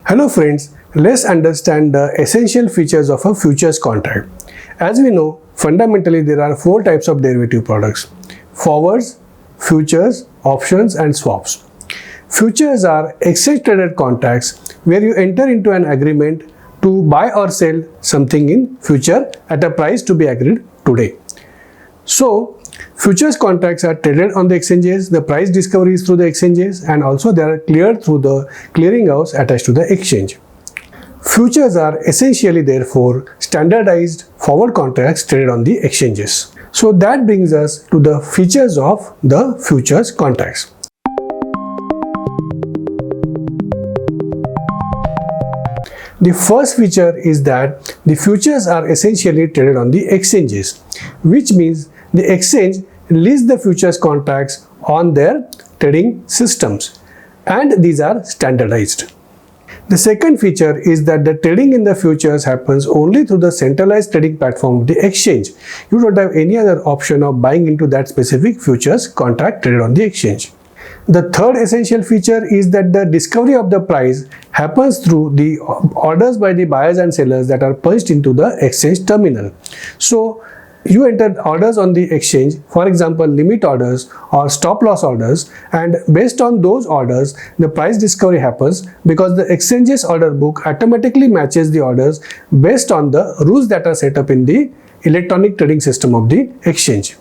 Hello friends, let's understand the essential features of a futures contract. As we know, fundamentally there are four types of derivative products: forwards, futures, options and swaps. Futures are exchange traded contracts where you enter into an agreement to buy or sell something in future at a price to be agreed today. So, futures contracts are traded on the exchanges, the price discovery is through the exchanges, and also they are cleared through the clearinghouse attached to the exchange. Futures are essentially therefore standardized forward contracts traded on the exchanges. So that brings us to the features of the futures contracts. The first feature is that the futures are essentially traded on the exchanges, which means the exchange lists the futures contracts on their trading systems, and these are standardized. The second feature is that the trading in the futures happens only through the centralized trading platform of the exchange. You don't have any other option of buying into that specific futures contract traded on the exchange. The third essential feature is that the discovery of the price happens through the orders by the buyers and sellers that are punched into the exchange terminal. So, you enter orders on the exchange, for example limit orders or stop loss orders, and based on those orders the price discovery happens because the exchange's order book automatically matches the orders based on the rules that are set up in the electronic trading system of the exchange.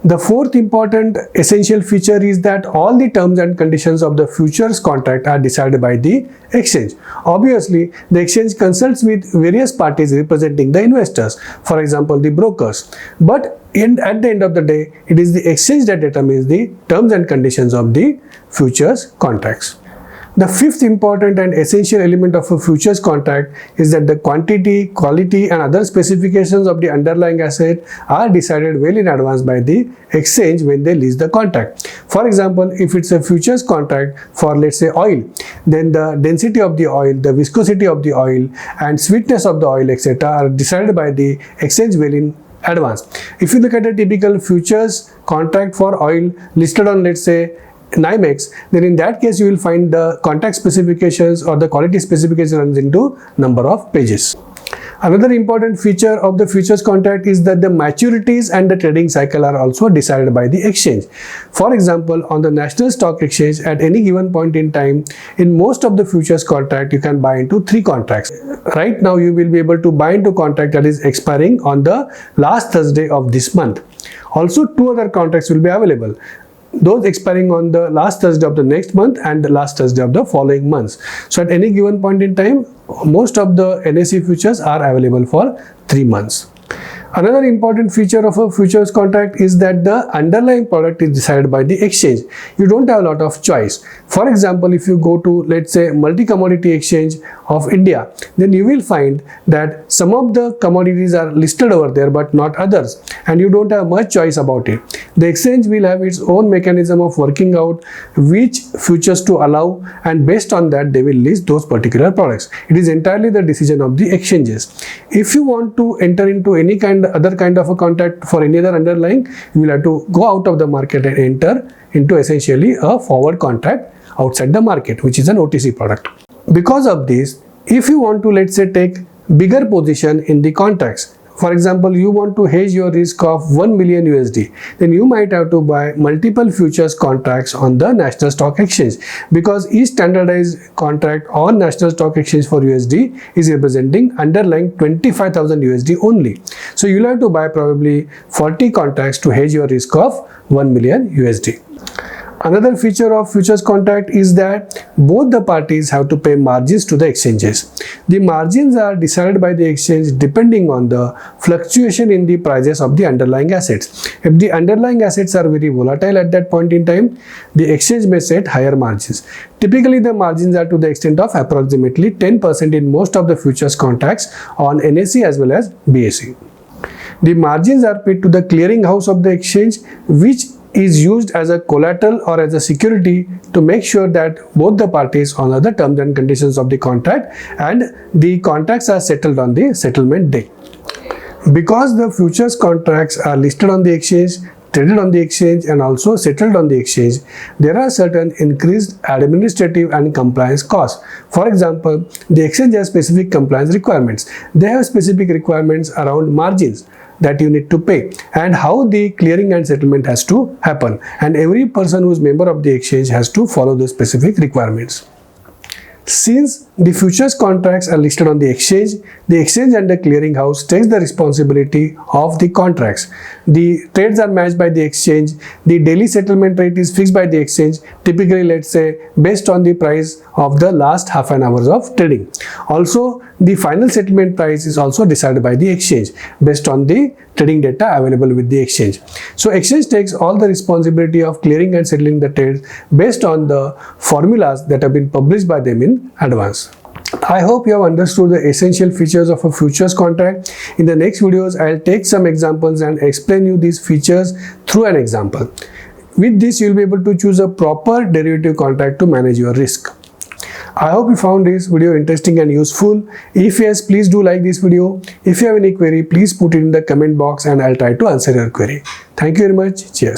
The fourth important essential feature is that all the terms and conditions of the futures contract are decided by the exchange. Obviously, the exchange consults with various parties representing the investors, for example the brokers. But at the end of the day, it is the exchange that determines the terms and conditions of the futures contracts. The fifth important and essential element of a futures contract is that the quantity, quality and other specifications of the underlying asset are decided well in advance by the exchange when they list the contract. For example, if it's a futures contract for let's say oil, then the density of the oil, the viscosity of the oil and sweetness of the oil etc. are decided by the exchange well in advance. If you look at a typical futures contract for oil listed on let's say NYMEX, then in that case you will find the contract specifications or the quality specification runs into number of pages. Another important feature of the futures contract is that the maturities and the trading cycle are also decided by the exchange. For example, on the National Stock Exchange at any given point in time, in most of the futures contract you can buy into 3 contracts. Right now you will be able to buy into contract that is expiring on the last Thursday of this month. Also 2 other contracts will be available, those expiring on the last Thursday of the next month and the last Thursday of the following months. So at any given point in time, most of the NSE futures are available for 3 months. Another important feature of a futures contract is that the underlying product is decided by the exchange. You don't have a lot of choice. For example, if you go to let's say multi-commodity exchange of India, then you will find that some of the commodities are listed over there but not others, and you don't have much choice about it. The exchange will have its own mechanism of working out which futures to allow, and based on that they will list those particular products. It is entirely the decision of the exchanges. If you want to enter into any other kind of a contract for any other underlying, you will have to go out of the market and enter into essentially a forward contract outside the market, which is an OTC product. Because of this, if you want to let's say take bigger position in the contracts, for example you want to hedge your risk of 1 million USD, then you might have to buy multiple futures contracts on the National Stock Exchange, because each standardized contract on National Stock Exchange for USD is representing underlying 25,000 USD only. So you'll have to buy probably 40 contracts to hedge your risk of 1 million USD. Another feature of futures contract is that both the parties have to pay margins to the exchanges. The margins are decided by the exchange depending on the fluctuation in the prices of the underlying assets. If the underlying assets are very volatile at that point in time, the exchange may set higher margins. Typically, the margins are to the extent of approximately 10% in most of the futures contracts on NSE as well as BSE. The margins are paid to the clearinghouse of the exchange, which is used as a collateral or as a security to make sure that both the parties honor the terms and conditions of the contract and the contracts are settled on the settlement day. Because the futures contracts are listed on the exchange, traded on the exchange and also settled on the exchange, there are certain increased administrative and compliance costs. For example, the exchange has specific compliance requirements. They have specific requirements around margins that you need to pay and how the clearing and settlement has to happen, and every person who is member of the exchange has to follow those specific requirements. Since the futures contracts are listed on the exchange and the clearing house takes the responsibility of the contracts. The trades are matched by the exchange. The daily settlement rate is fixed by the exchange, typically let's say based on the price of the last half an hour of trading. Also, the final settlement price is also decided by the exchange based on the trading data available with the exchange. So exchange takes all the responsibility of clearing and settling the trades based on the formulas that have been published by them in advance. I hope you have understood the essential features of a futures contract. In the next videos, I'll take some examples and explain you these features through an example. With this, you'll be able to choose a proper derivative contract to manage your risk. I hope you found this video interesting and useful. If yes, please do like this video. If you have any query, please put it in the comment box and I'll try to answer your query. Thank you very much. Cheers.